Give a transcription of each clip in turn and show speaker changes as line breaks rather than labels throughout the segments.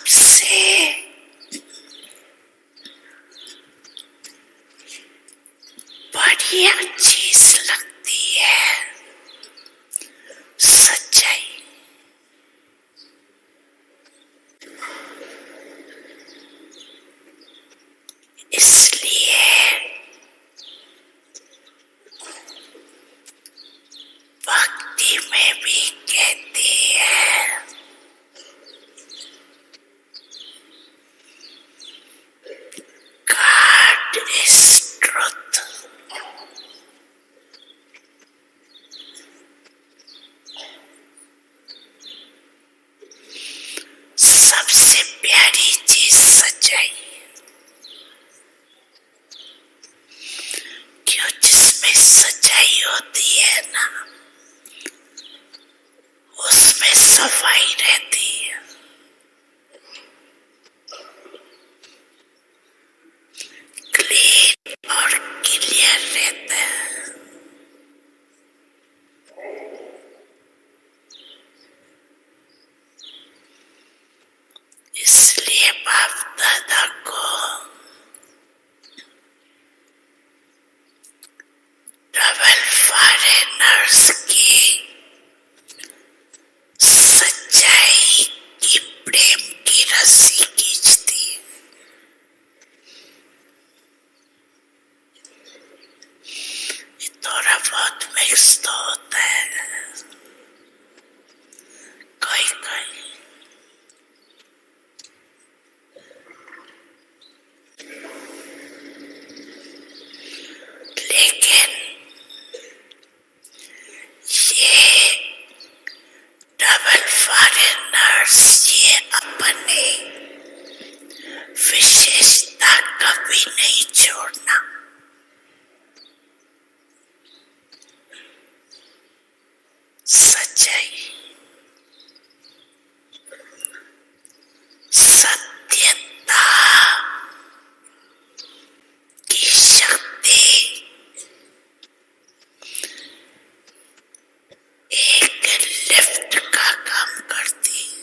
सबसे बढ़िया चीज लगती है सच्चाई। इसलिए भक्ति में भी कहती है God is truth। सबसे प्यारी चीज सच्चाई, क्यों जिसमें सच्चाई होती है ना उसमें सफाई रहती है। क्लीन और क्लियर रहता है। इसलिए बाप दादा को डबल फॉरेनर्स की सच्चाई की प्रेम की रस्सी खींचती है। ये थोड़ा बहुत मिक्स तो होता है कोई कोई, लेकिन ये डबल फॉरेनर्स ये अपने विशेषता कभी नहीं छोड़ना। सच्चाई, सत्यता की शक्ति एक लिफ्ट का काम करती है।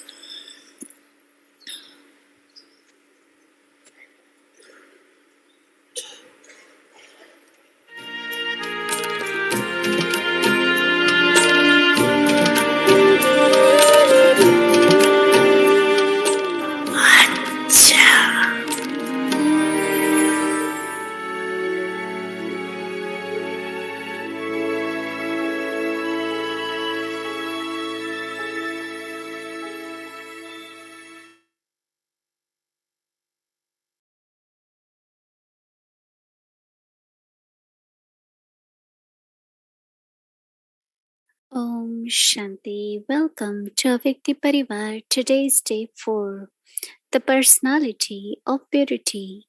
अच्छा,
Om Shanti. Welcome to Avyakti Parivar. Today's day 4. The personality of purity.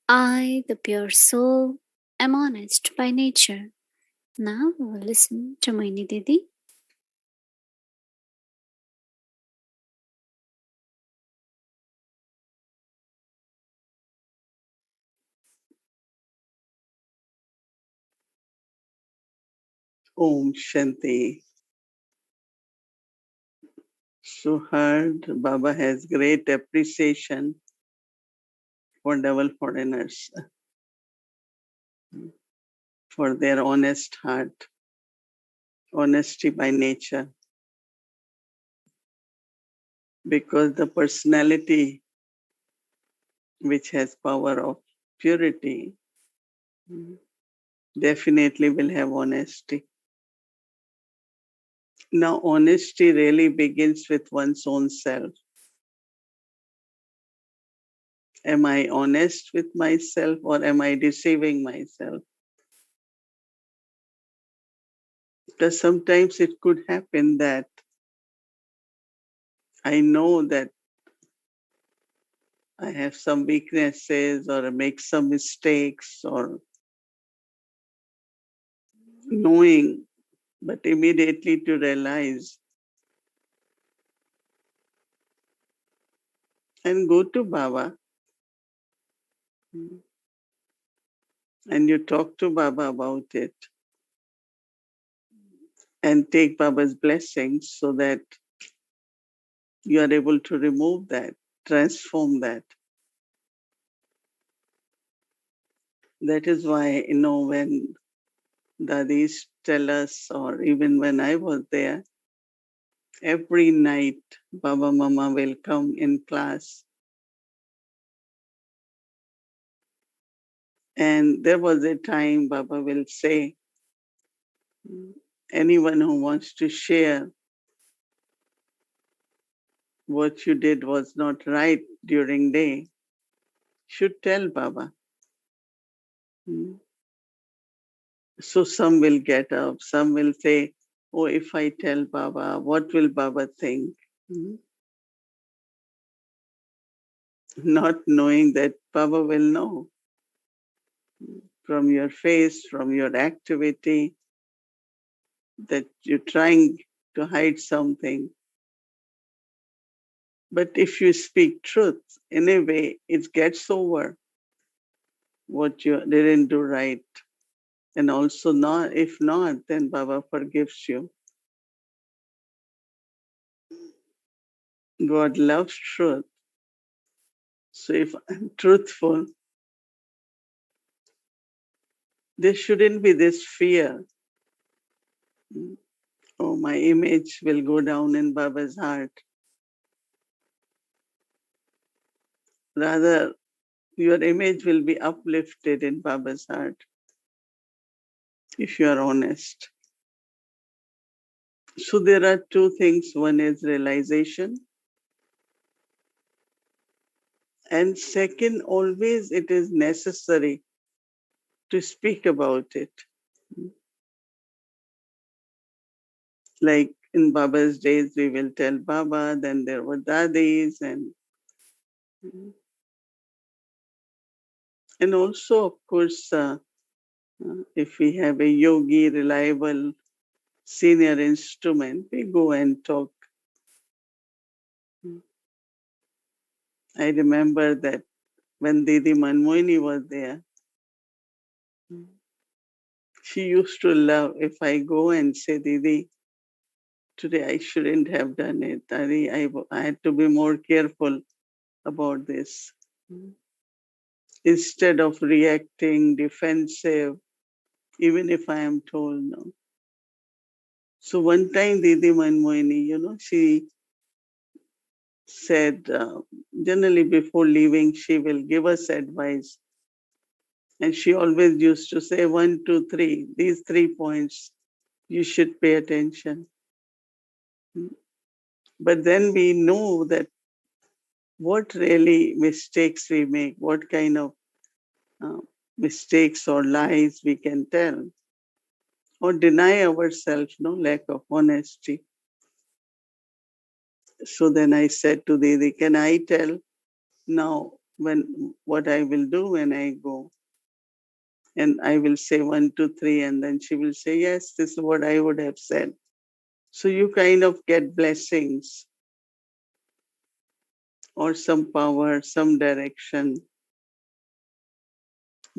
I, the pure soul, am honest by nature. Now listen to Mohini Didi.
Om Shanti. So heard, Baba has great appreciation for double foreigners, for their honest heart, honesty by nature. Because the personality which has power of purity definitely will have honesty. Now, honesty really begins with one's own self. Am I honest with myself or am I deceiving myself? Because sometimes it could happen that I know that I have some weaknesses or I make some mistakes or knowing, but immediately to realize and go to Baba and you talk to Baba about it and take Baba's blessings so that you are able to remove that transform that. That is why, when dadis tell us, or even when I was there, every night Baba Mama will come in class. And there was a time Baba will say, anyone who wants to share what you did was not right during day should tell Baba. So some will get up, some will say, oh, if I tell Baba, what will Baba think? Not knowing that Baba will know from your face, from your activity, that you're trying to hide something. But if you speak truth, in a way, it gets over what you didn't do right. And also not, if not, then Baba forgives you. God loves truth. So if I'm truthful, there shouldn't be this fear. Oh, my image will go down in Baba's heart. Rather, your image will be uplifted in Baba's heart if you are honest. So there are two things. One is realization. And second, always it is necessary to speak about it. Like in Baba's days, we will tell Baba, then there were dadis, and also, of course, if we have a yogi, reliable, senior instrument, we go and talk. I remember that when Didi Mohini was there, she used to love if I go and say, Didi, today I shouldn't have done it. Didi, I had to be more careful about this. Instead of reacting defensive, even if I am told no. So one time Didi Mohini, she said, generally before leaving, she will give us advice. And she always used to say, 1, 2, 3, these 3 points, you should pay attention. But then we know that what really mistakes we make, what kind of uh, mistakes or lies we can tell, or deny ourselves, no lack of honesty. So then I said to Didi, can I tell now what I will do when I go? And I will say 1, 2, 3, and then she will say, yes, this is what I would have said. So you kind of get blessings or some power, some direction,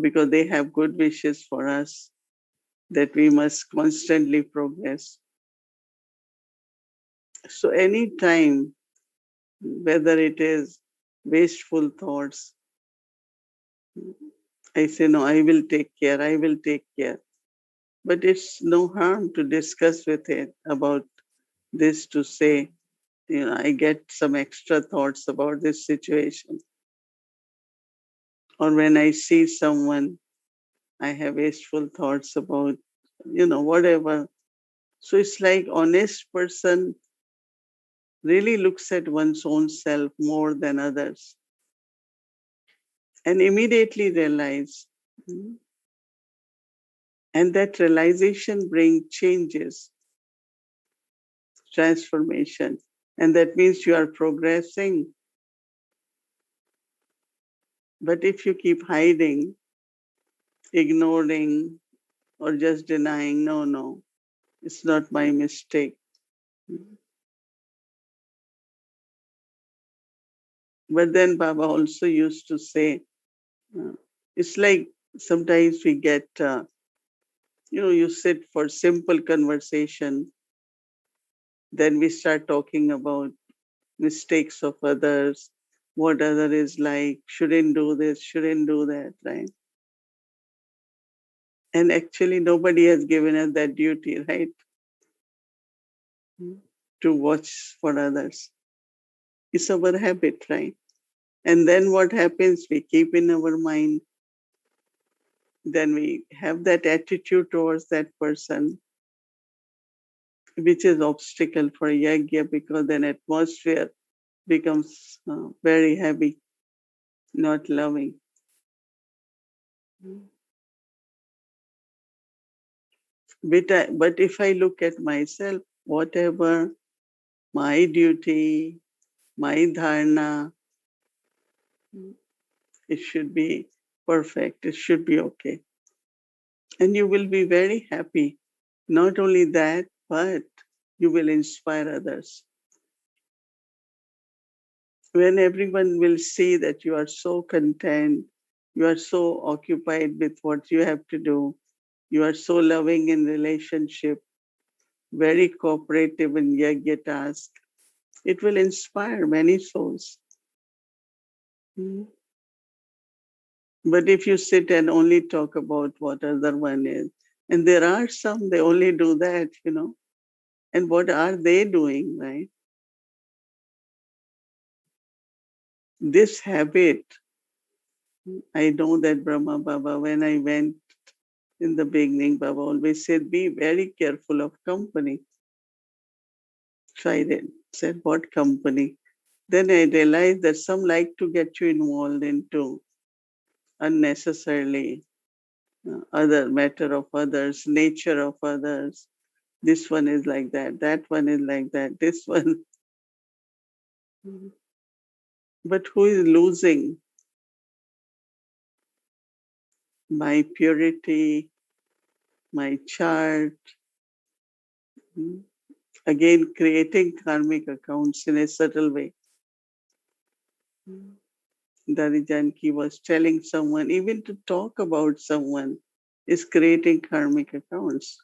because they have good wishes for us that we must constantly progress. So any time, whether it is wasteful thoughts, I say, no, I will take care, I will take care. But it's no harm to discuss with it about this, to say, I get some extra thoughts about this situation. Or when I see someone, I have wasteful thoughts about, whatever. So it's like honest person really looks at one's own self more than others and immediately realize. And that realization brings changes, transformation. And that means you are progressing. But if you keep hiding, ignoring, or just denying, no, it's not my mistake. But then Baba also used to say, it's like sometimes we get, you sit for simple conversation, then we start talking about mistakes of others, what other is like, shouldn't do this, shouldn't do that, right? And actually, nobody has given us that duty, right? To watch for others. It's our habit, right? And then what happens? We keep in our mind, then we have that attitude towards that person, which is obstacle for yajna because then atmosphere becomes very heavy, not loving. But if I look at myself, whatever my duty, my dharna, it should be perfect. It should be okay. And you will be very happy. Not only that, but you will inspire others. When everyone will see that you are so content, you are so occupied with what you have to do, you are so loving in relationship, very cooperative in yajna task, it will inspire many souls. But if you sit and only talk about what other one is, and there are some, they only do that, and what are they doing, right? This habit, I know that Brahma Baba, when I went in the beginning, Baba always said, be very careful of company. So I said, what company? Then I realized that some like to get you involved into unnecessarily other matter of others, nature of others. This one is like that one is like that, this one. But who is losing? My purity, my chart, again creating karmic accounts in a subtle way. Dadi Janki was telling someone, even to talk about someone is creating karmic accounts.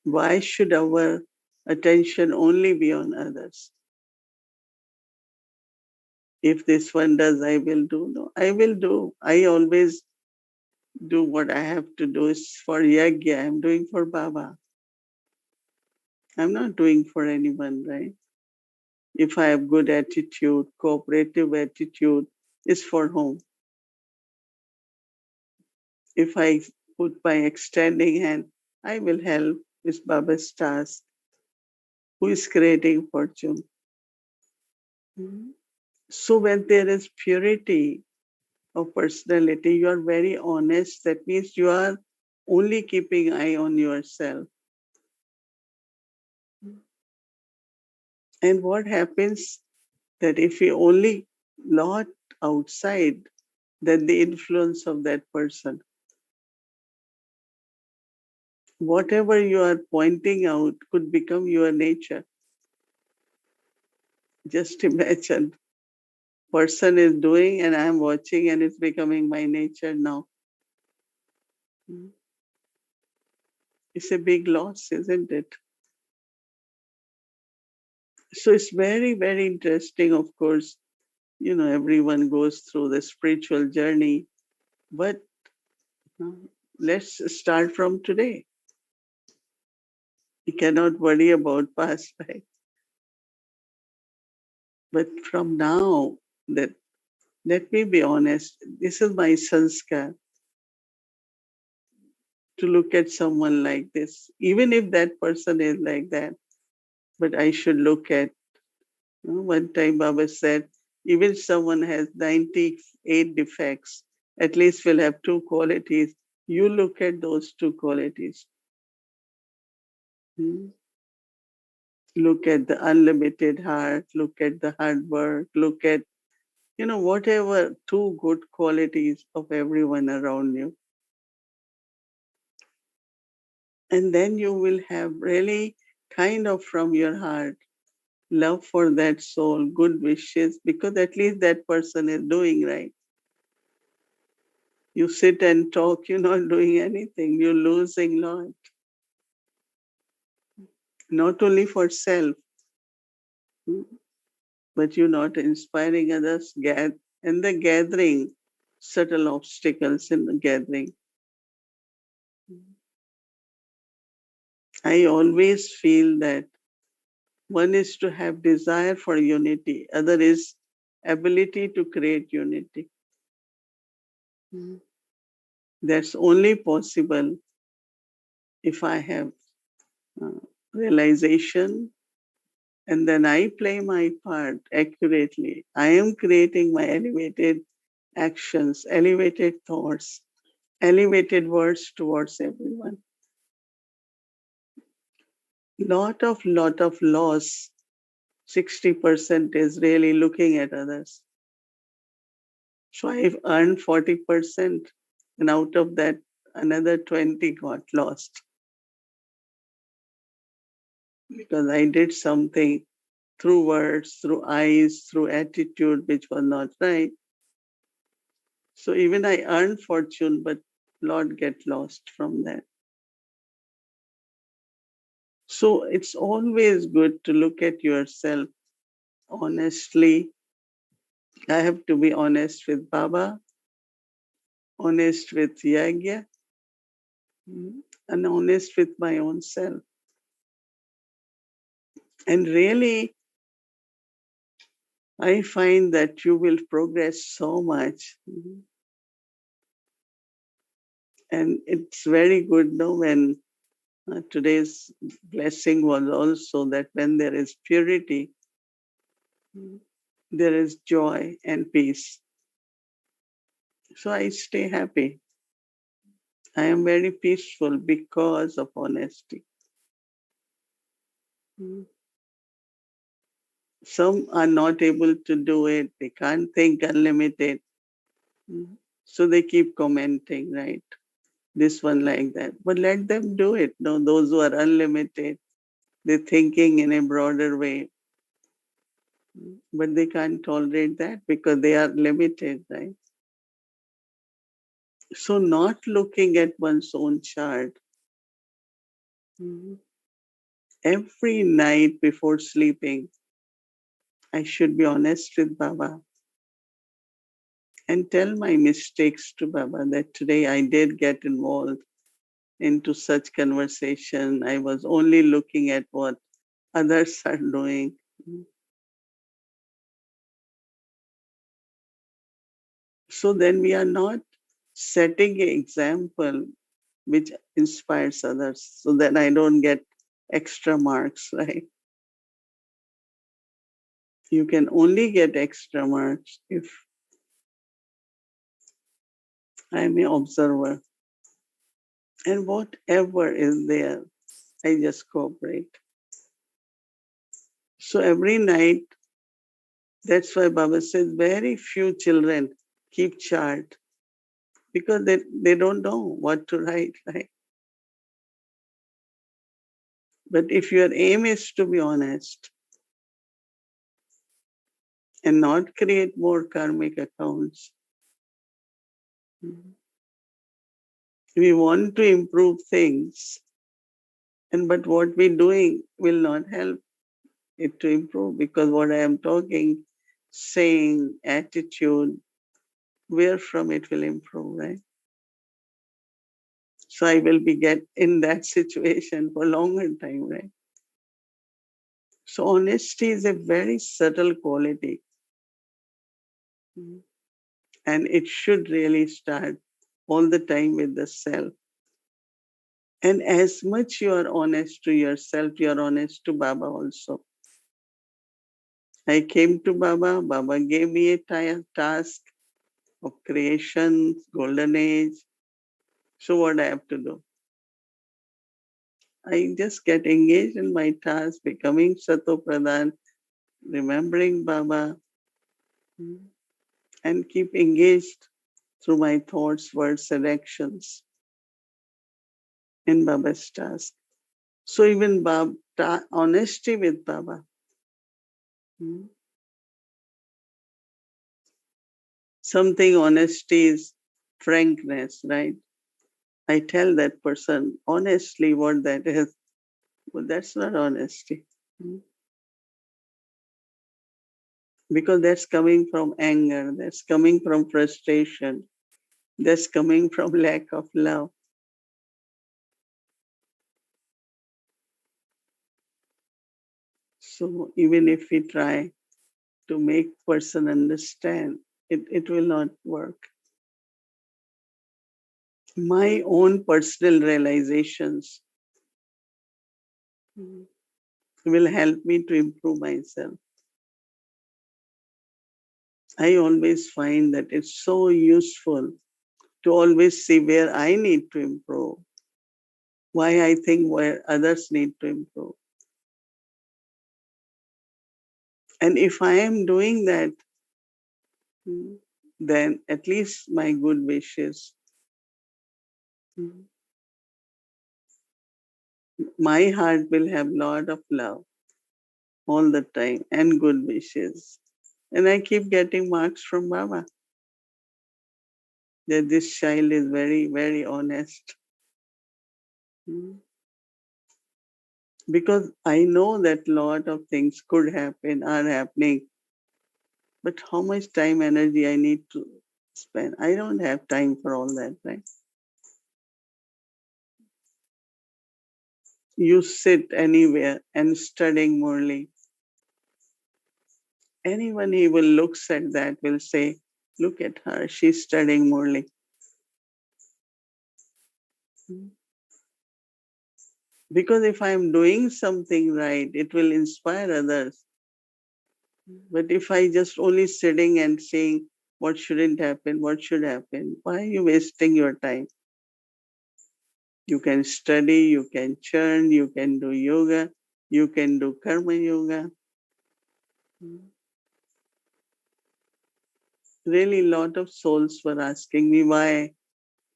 Why should our attention only be on others? If this one does, I will do. No, I will do. I always do what I have to do. Is for yajna. I'm doing for Baba. I'm not doing for anyone, right? If I have good attitude, cooperative attitude, is for whom? If I put my extending hand, I will help. It's Baba's task. Who is creating fortune? So when there is purity of personality, you are very honest. That means you are only keeping eye on yourself. And what happens that if you only lot outside, then the influence of that person, whatever you are pointing out could become your nature. Just imagine, person is doing and I'm watching and it's becoming my nature now. It's a big loss, isn't it? So it's very, very interesting, of course. Everyone goes through the spiritual journey, but let's start from today. You cannot worry about past, right? But from now, that let me be honest, this is my sanskar to look at someone like this, even if that person is like that. But I should look at, one time Baba said, even someone has 98 defects, at least will have two qualities. You look at those two qualities. Look at the unlimited heart, look at the hard work, look at, whatever two good qualities of everyone around you. And then you will have really kind of from your heart love for that soul, good wishes, because at least that person is doing right. You sit and talk, you're not doing anything, you're losing lot. Not only for self, but you're not inspiring others. And the gathering, subtle obstacles in the gathering. I always feel that one is to have desire for unity, other is ability to create unity. That's only possible if I have uh, realization and then I play my part accurately. I am creating my elevated actions, elevated thoughts, elevated words towards everyone. Lot of loss. 60% is really looking at others. So I've earned 40%, and out of that, another 20 got lost because I did something through words, through eyes, through attitude, which was not right. So even I earned fortune, but lot get lost from that. So it's always good to look at yourself honestly. I have to be honest with Baba, honest with Yagya, and honest with my own self. And really, I find that you will progress so much. And it's very good, no, when today's blessing was also that when there is purity, there is joy and peace. So I stay happy. I am very peaceful because of honesty. Some are not able to do it. They can't think unlimited. So they keep commenting, right? This one like that. But let them do it. No, those who are unlimited, they're thinking in a broader way. But they can't tolerate that because they are limited, right? So not looking at one's own chart. Every night before sleeping, I should be honest with Baba and tell my mistakes to Baba that today I did get involved into such conversation. I was only looking at what others are doing. So then we are not setting an example which inspires others so that I don't get extra marks, right? You can only get extra marks if I'm an observer. And whatever is there, I just cooperate. So every night, that's why Baba says very few children keep chart because they don't know what to write, right? But if your aim is to be honest and not create more karmic accounts, we want to improve things, and but what we're doing will not help it to improve because what I am talking, saying, attitude, where from it will improve, right? So I will be get in that situation for longer time, right? So honesty is a very subtle quality. And it should really start all the time with the self. And as much you are honest to yourself, you are honest to Baba also. I came to Baba, Baba gave me a task of creation, golden age. So what I have to do? I just get engaged in my task, becoming Sato Pradhan, remembering Baba, and keep engaged through my thoughts, words, and actions in Baba's task. So even honesty with Baba. Something honesty is frankness, right? I tell that person honestly what that is, but that's not honesty. because that's coming from anger, that's coming from frustration, that's coming from lack of love. So even if we try to make person understand, it will not work. My own personal realizations will help me to improve myself. I always find that it's so useful to always see where I need to improve, why I think where others need to improve. And if I am doing that, then at least my good wishes, my heart will have lot of love all the time and good wishes. And I keep getting marks from Baba that this child is very, very honest. Because I know that lot of things could happen, are happening, but how much time, energy I need to spend? I don't have time for all that, right? You sit anywhere and studying Murli. Anyone who will looks at that will say, look at her, she's studying Murli. Because if I'm doing something right, it will inspire others. But if I just only sitting and saying what shouldn't happen, what should happen, why are you wasting your time? You can study, you can churn, you can do yoga, you can do karma yoga. Really, lot of souls were asking me why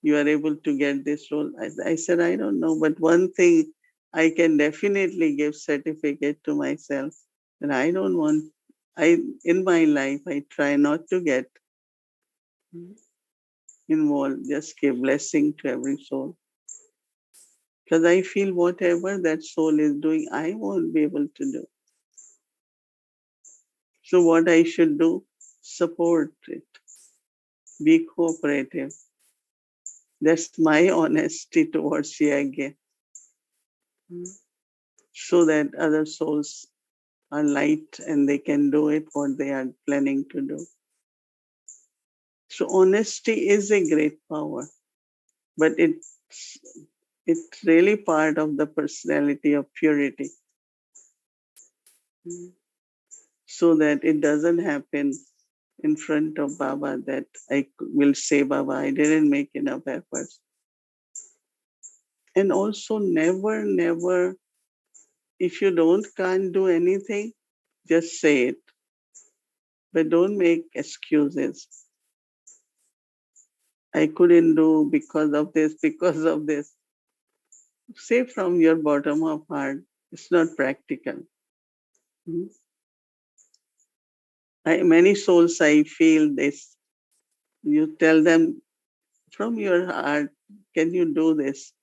you are able to get this role. I said, I don't know, but one thing I can definitely give certificate to myself. And I don't want, in my life, I try not to get involved, just give blessing to every soul. Because I feel whatever that soul is doing, I won't be able to do. So what I should do? Support it. Be cooperative. That's my honesty towards Yagya. So that other souls are light and they can do it what they are planning to do. So honesty is a great power, but it's really part of the personality of purity. So that it doesn't happen in front of Baba that I will say, Baba, I didn't make enough efforts. And also never, if you can't do anything, just say it. But don't make excuses. I couldn't do because of this, because of this. Say from your bottom of heart, it's not practical. Many souls, I feel this. You tell them from your heart, can you do this?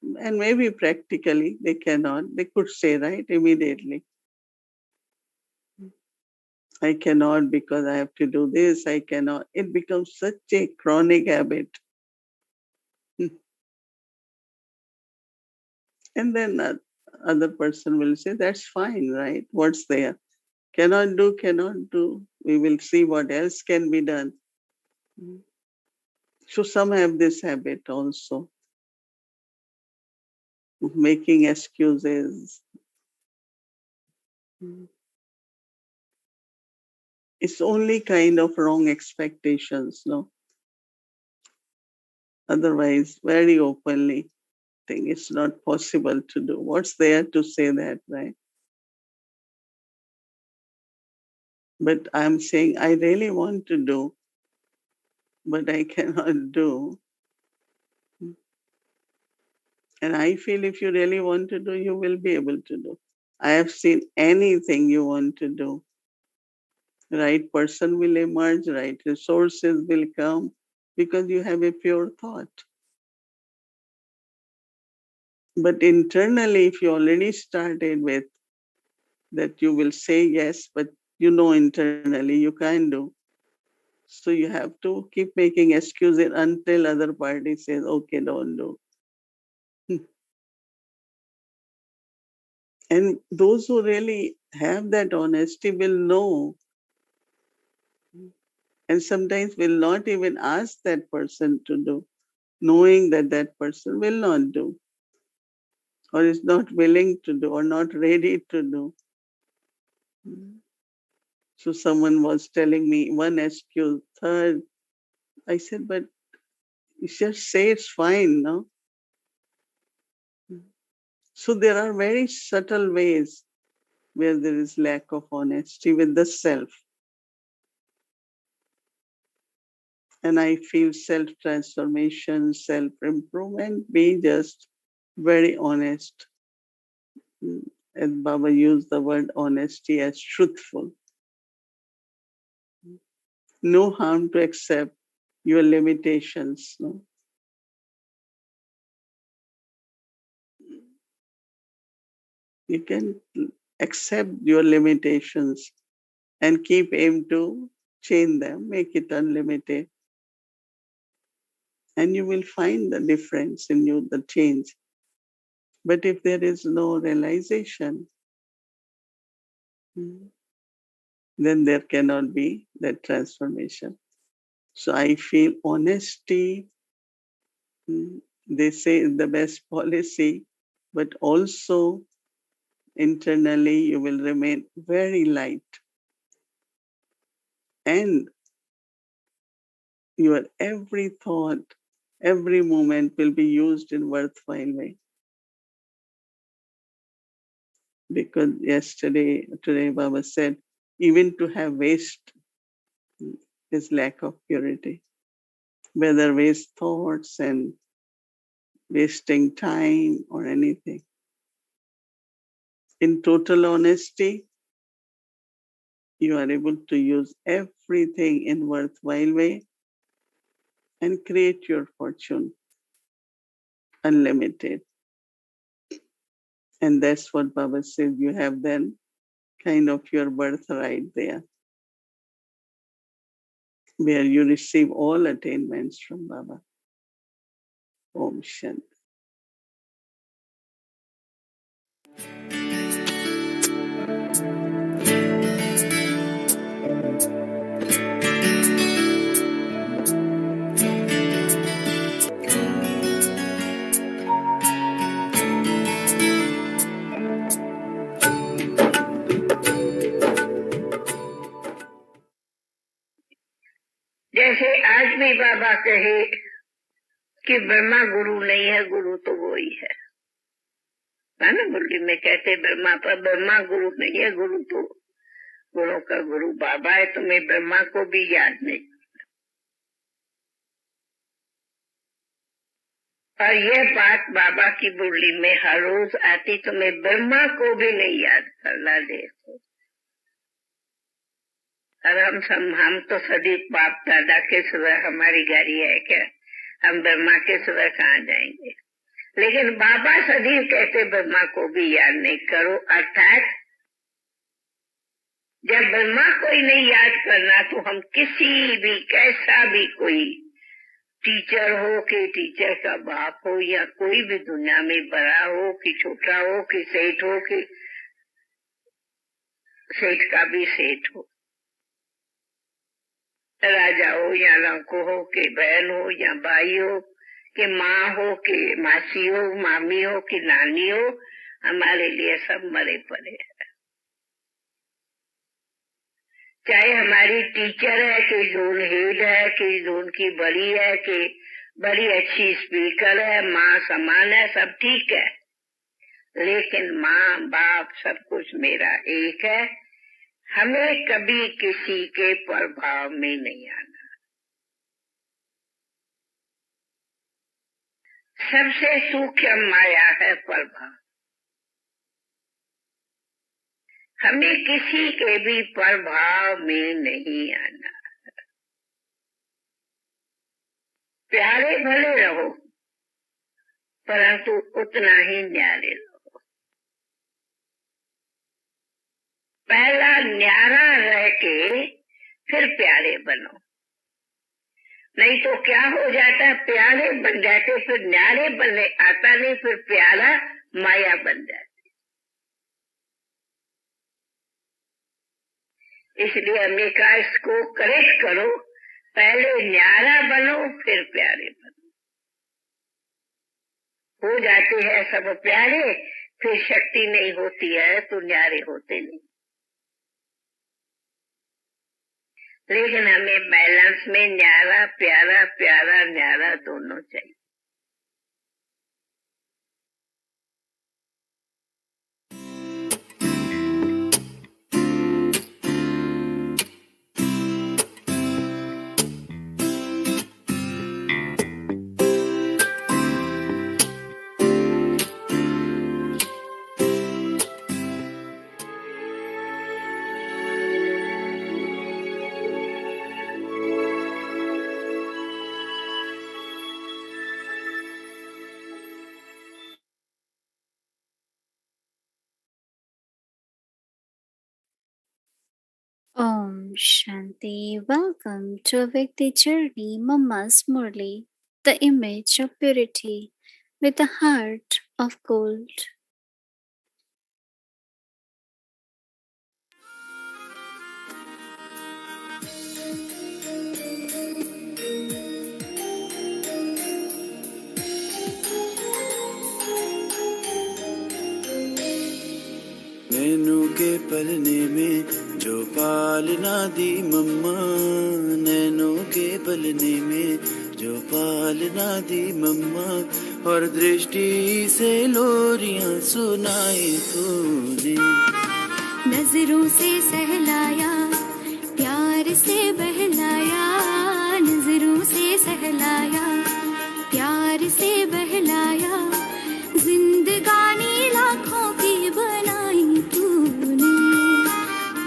And maybe practically they cannot. They could say, right, immediately, I cannot because I have to do this, I cannot. It becomes such a chronic habit. And then other person will say, that's fine, right? What's there? Cannot do, cannot do. We will see what else can be done. So some have this habit also, of making excuses. It's only kind of wrong expectations, no? Otherwise, very openly, think it's not possible to do. What's there to say that, right? But I'm saying I really want to do, but I cannot do. And I feel if you really want to do, you will be able to do. I have seen anything you want to do. Right person will emerge, right resources will come because you have a pure thought. But internally, if you already started with that, you will say yes, but you know internally you can't do. So you have to keep making excuses until other party says, okay, don't do. And those who really have that honesty will know, and sometimes will not even ask that person to do, knowing that that person will not do, or is not willing to do, or not ready to do. So someone was telling me one excuse, third. I said, but you just say it's fine, no? So there are very subtle ways where there is lack of honesty with the self. And I feel self transformation, self improvement, be just very honest. And Baba used the word honesty as truthful. No harm to accept your limitations. No? You can accept your limitations and keep aim to change them, make it unlimited. And you will find the difference in you, the change. But if there is no realization, then there cannot be that transformation. So I feel honesty, they say, is the best policy, but also internally you will remain very light. And your every thought, every moment will be used in worthwhile way. Because today Baba said, even to have waste is lack of purity. Whether waste thoughts and wasting time or anything. In total honesty, you are able to use everything in worthwhile way and create your fortune unlimited. And that's what Baba said. You have then kind of your birthright there, where you receive all attainments from Baba. Om Shanti.
जैसे आज भी बाबा कहे कि ब्रह्मा गुरु नहीं है, गुरु तो वो ही है ना। मुरली में कहते ब्रह्मा पर ब्रह्मा गुरु नहीं है, गुरु तो गुरु का गुरु बाबा है। तुम्हें ब्रह्मा को भी याद नहीं। और यह बात बाबा की मुरली में हर रोज आती, तुम्हें ब्रह्मा को भी नहीं याद करना। देखो, और हम तो सदी बाप दादा के सिवा हमारी गाड़ी है क्या? हम ब्रह्मा के सिवा कहाँ जाएंगे? लेकिन बाबा सदी कहते ब्रह्मा को भी याद नहीं करो। अर्थात जब ब्रह्मा को ही नहीं याद करना तो हम किसी भी कैसा भी कोई टीचर हो कि टीचर का बाप हो, या कोई भी दुनिया में बड़ा हो कि छोटा हो कि सेठ हो कि सेठ का भी सेठ हो, राजा हो या लंको हो कि बहन हो या भाई हो कि माँ हो कि मासी हो, मामी हो कि नानी हो, हमारे लिए सब मरे पड़े हैं। चाहे हमारी टीचर है कि जोन हेड है कि जोन की बड़ी है कि बड़ी अच्छी स्पीकर है, माँ समान है, सब ठीक है, लेकिन माँ बाप सब कुछ मेरा एक है। हमें कभी किसी के प्रभाव में नहीं आना। सबसे सूक्ष्म माया है प्रभाव। हमें किसी के भी प्रभाव में नहीं आना। प्यारे भले रहो, परंतु उतना ही न्यारे रहो। पहला न्यारा रह के फिर प्यारे बनो, नहीं तो क्या हो जाता, प्यारे बन जाते फिर न्यारे बनने आता नहीं, फिर प्यारा माया बन जाती। इसलिए हमने कहा इसको करेक्ट करो, पहले न्यारा बनो फिर प्यारे बनो। हो जाते हैं सब प्यारे, फिर शक्ति नहीं होती है तो न्यारे होते नहीं। लेकिन हमें बैलेंस में न्यारा प्यारा, प्यारा न्यारा दोनों चाहिए।
Om Shanti. Welcome to a Vikti Journey, Mama's Murli, the image of purity with a heart of gold.
नैनों के पलने में जो पालना दी मम्मा, नैनों के पलने में जो पालना दी मम्मा, और दृष्टि से लोरियां सुनाई तूने।
नजरों से सहलाया, प्यार से बहलाया, नजरों से सहलाया, प्यार से बहलाया, जिंदगानी लाखों की बनाई तूने।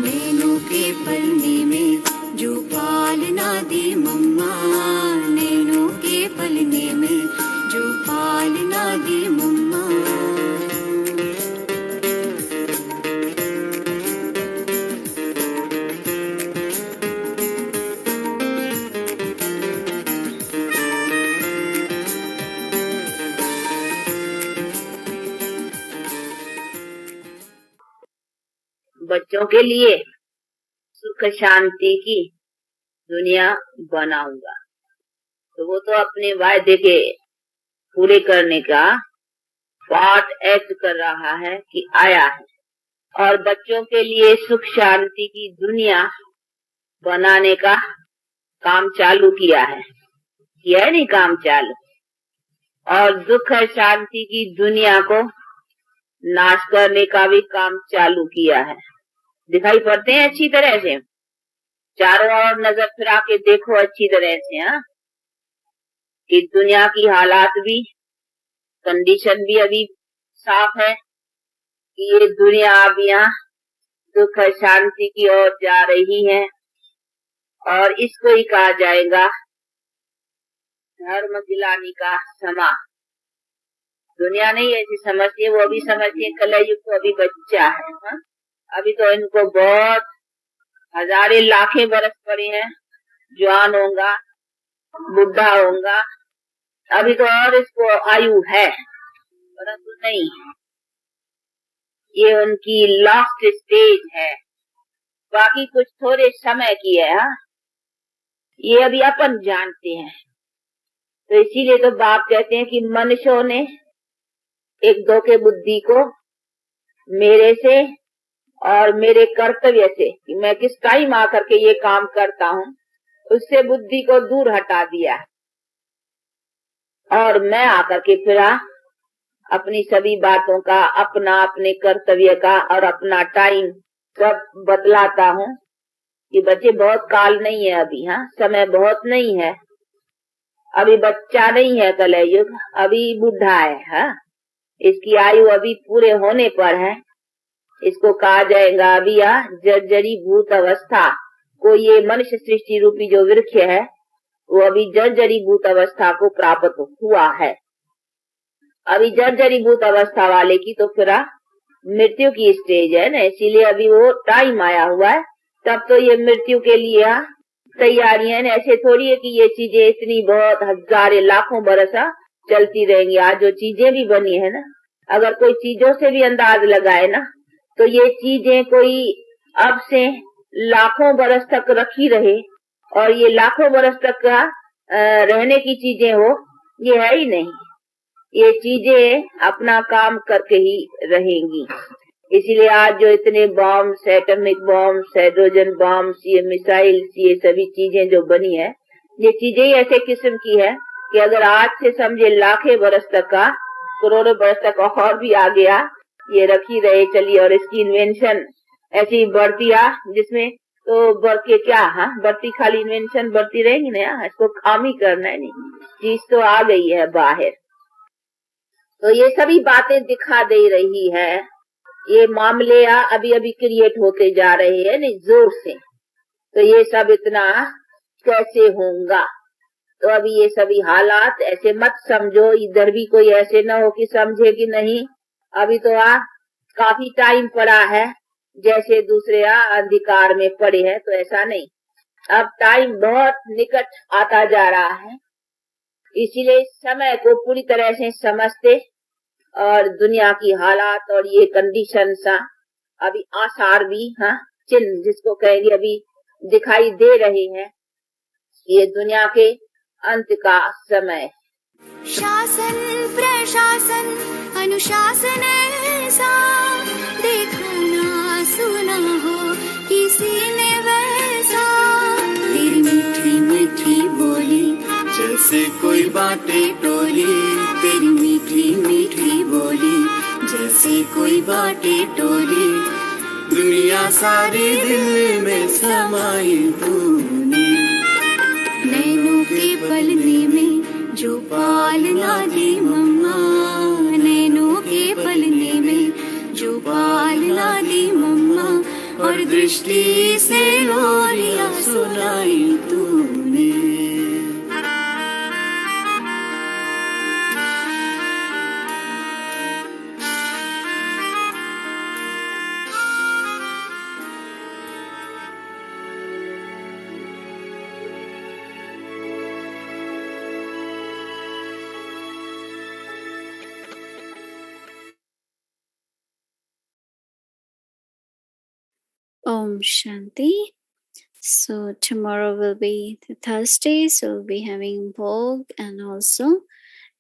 नैनों के पलने में जो पालना दी मम्मा, नैनों के पलने में जो पालना दी मम्मा।
बच्चों के लिए सुख शांति की दुनिया बनाऊंगा, तो वो तो अपने वायदे के पूरे करने का पार्ट एक्ट कर रहा है कि आया है, और बच्चों के लिए सुख शांति की दुनिया बनाने का काम चालू किया है नहीं काम चालू, और दुख शांति की दुनिया को नाश करने का भी काम चालू किया है। दिखाई पड़ते हैं अच्छी तरह से, चारों ओर नजर फिरा के देखो अच्छी तरह से, हाँ, कि दुनिया की हालात भी, कंडीशन भी अभी साफ है कि ये दुनिया अब यहाँ दुख शांति की ओर जा रही है, और इसको ही कहा जाएगा धर्म गिलानी का समा। दुनिया नहीं ऐसी समझती है, वो भी समझती है कलयुग तो अभी बच्चा है, हाँ? अभी तो इनको बहुत हजारे लाखे बरस पड़े हैं, जवान होगा, बुढ़ा होगा, अभी तो और इसको आयु है, परंतु नहीं, ये उनकी लास्ट स्टेज है, बाकी कुछ थोड़े समय की है, हाँ? ये अभी अपन जानते हैं। तो इसीलिए तो बाप कहते हैं कि मनुष्यों ने एक धोखे बुद्धि को मेरे से और मेरे कर्तव्य से, कि मैं किस टाइम आकर के ये काम करता हूँ, उससे बुद्धि को दूर हटा दिया, और मैं आकर के फिर अपनी सभी बातों का, अपना अपने कर्तव्य का और अपना टाइम सब बतलाता हूँ कि बच्चे बहुत काल नहीं है अभी, हाँ, समय बहुत नहीं है, अभी बच्चा नहीं है कलयुग, अभी बुढ़ा है, हाँ, इसकी आयु अभी पूरे होने पर है। इसको कहा जाएगा अभी जर्जरी भूत अवस्था को, ये मनुष्य सृष्टि रूपी जो वृक्ष है वो अभी जर्जरी भूत अवस्था को प्राप्त हुआ है। अभी जर्जरी भूत अवस्था वाले की तो फिर मृत्यु की स्टेज है ना, इसीलिए अभी वो टाइम आया हुआ है। तब तो ये मृत्यु के लिए तैयारियां, ऐसे थोड़ी है कि ये चीजें इतनी बहुत हजारों लाखों बरस चलती रहेंगी। आज जो चीजें भी बनी है ना, अगर कोई चीजों से भी अंदाज लगाए ना, तो ये चीजें कोई अब से लाखों बरस तक रखी रहे, और ये लाखों बरस तक का रहने की चीजें हो, ये है ही नहीं। ये चीजें अपना काम करके ही रहेंगी। इसलिए आज जो इतने bombs, atomic bombs, hydrogen bombs, ये मिसाइल्स, ये सभी चीजें जो बनी है, ये चीजें ही ऐसे किस्म की है कि अगर आज से समझे लाखें बरस तक का, करोड़ों बरस तक और भी आ गया, ये रखी रहे चलिए, और इसकी इन्वेंशन ऐसी बढ़ती जिसमें तो बढ़ के क्या, बढ़ती खाली इन्वेंशन बढ़ती रहेगी ना, इसको काम ही करना है, नहीं चीज तो आ गई है बाहर। तो ये सभी बातें दिखा दे रही है, ये मामले अभी अभी क्रिएट होते जा रहे हैं नहीं जोर से। तो ये सब इतना कैसे होगा, तो अभी ये सभी हालात ऐसे मत समझो, इधर भी कोई ऐसे न हो कि समझे कि नहीं अभी तो काफी टाइम पड़ा है, जैसे दूसरे अंधकार में पड़े हैं, तो ऐसा नहीं, अब टाइम बहुत निकट आता जा रहा है। इसीलिए समय को पूरी तरह से समझते, और दुनिया की हालात और ये कंडीशन अभी आसार भी चिन्ह जिसको कहेंगे अभी दिखाई दे रहे हैं, ये दुनिया के अंत का समय।
शासन प्रशासन अनुशासन ऐसा देखा ना सुना हो किसी ने वैसा। तेरी मीठी मीठी बोली
जैसे कोई बाटे टोली,
तेरी मीठी मीठी बोली जैसे कोई बाटे टोली।
दुनिया सारी दिल में समाई तूने,
नैनों के पलने में जो पालना दी मम्मा, नैनों के पलने में जो पालना दी मम्मा। और दृष्टि से लोरियां सुनाई तूने।
Om Shanti. So tomorrow will be the Thursday, so we'll be having Bhog, and also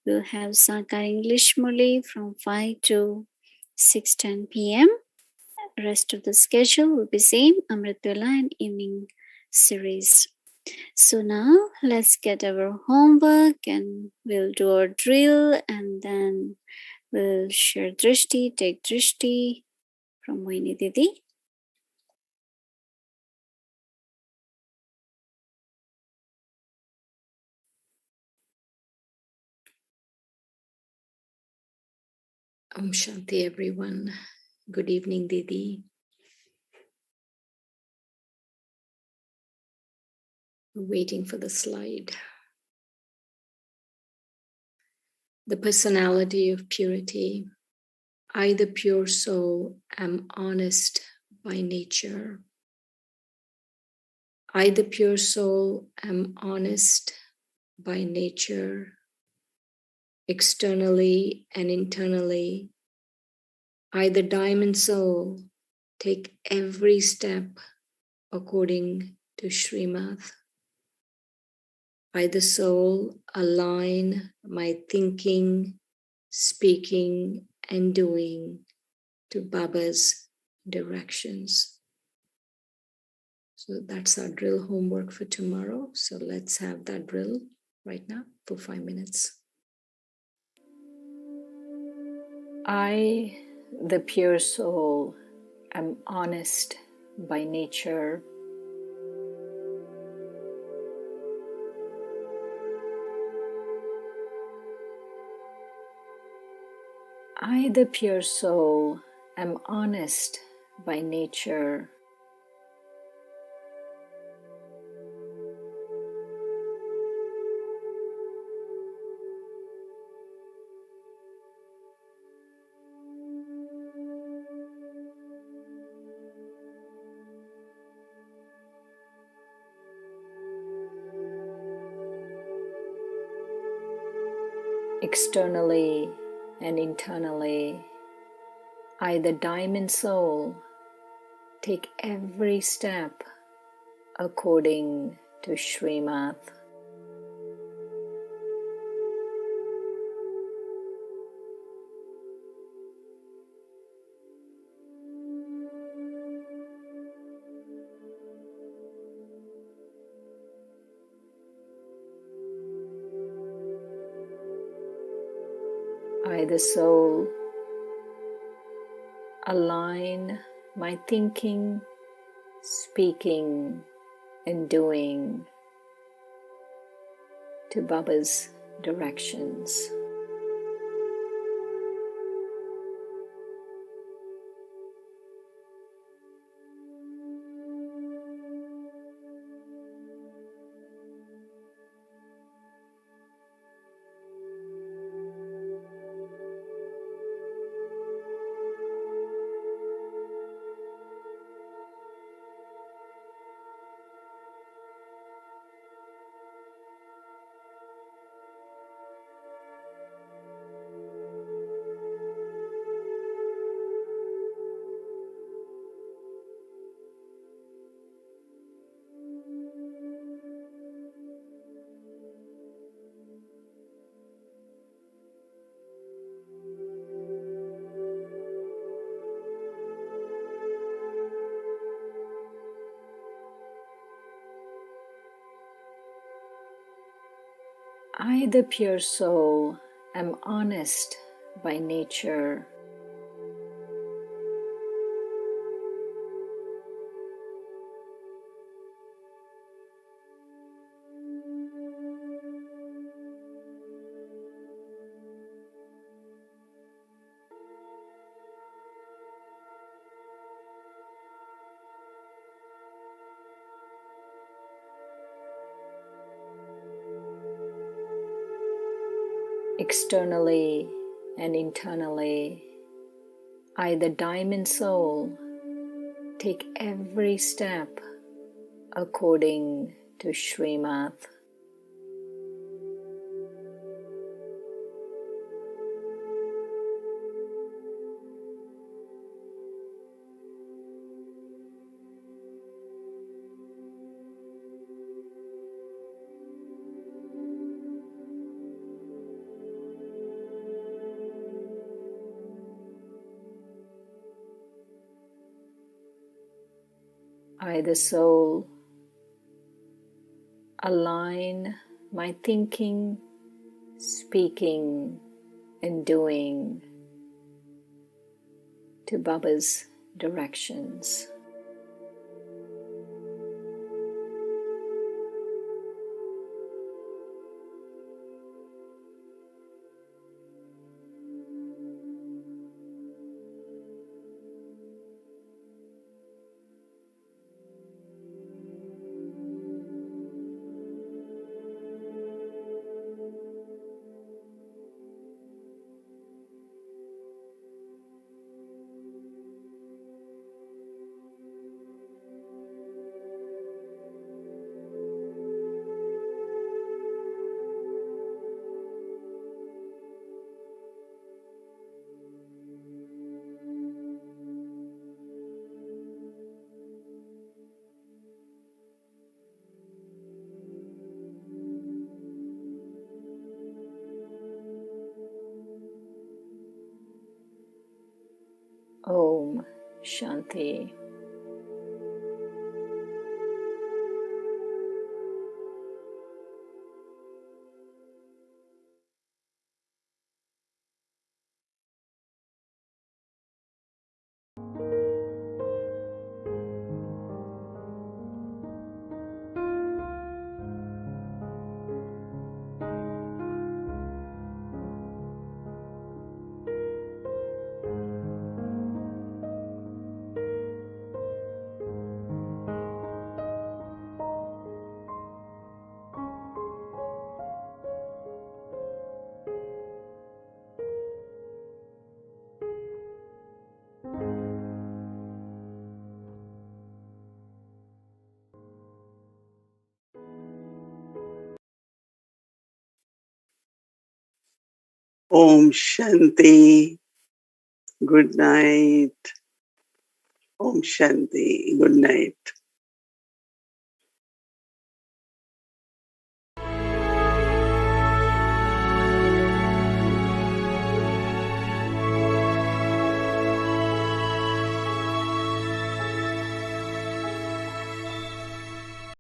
we'll have Sakar English Murli from 5 to 6:10 p.m. Rest of the schedule will be same, Amrit Vela and evening series. So now let's get our homework and we'll do our drill, and then we'll share Drishti, take Drishti from Mohini Didi.
Om Shanti, everyone. Good evening, Didi. Waiting for the slide. The personality of purity. I, the pure soul, am honest by nature. I, the pure soul, am honest by nature, externally and internally. I, the diamond soul, take every step according to Srimad. I, the soul, align my thinking, speaking, and doing to Baba's directions. So that's our drill homework for tomorrow. So let's have that drill right now for 5 minutes. I, the pure soul, am honest by nature. I, the pure soul, am honest by nature. Externally and internally, I, the diamond soul, take every step according to Srimad. I, the soul, align my thinking, speaking, and doing to Baba's directions. I, the pure soul, am honest by nature. Externally and internally, I, the diamond soul, take every step according to Srimad. I, the soul, align my thinking, speaking, and doing to Baba's directions. Om Shanti.
Om Shanti. Good night. Om Shanti. Good night.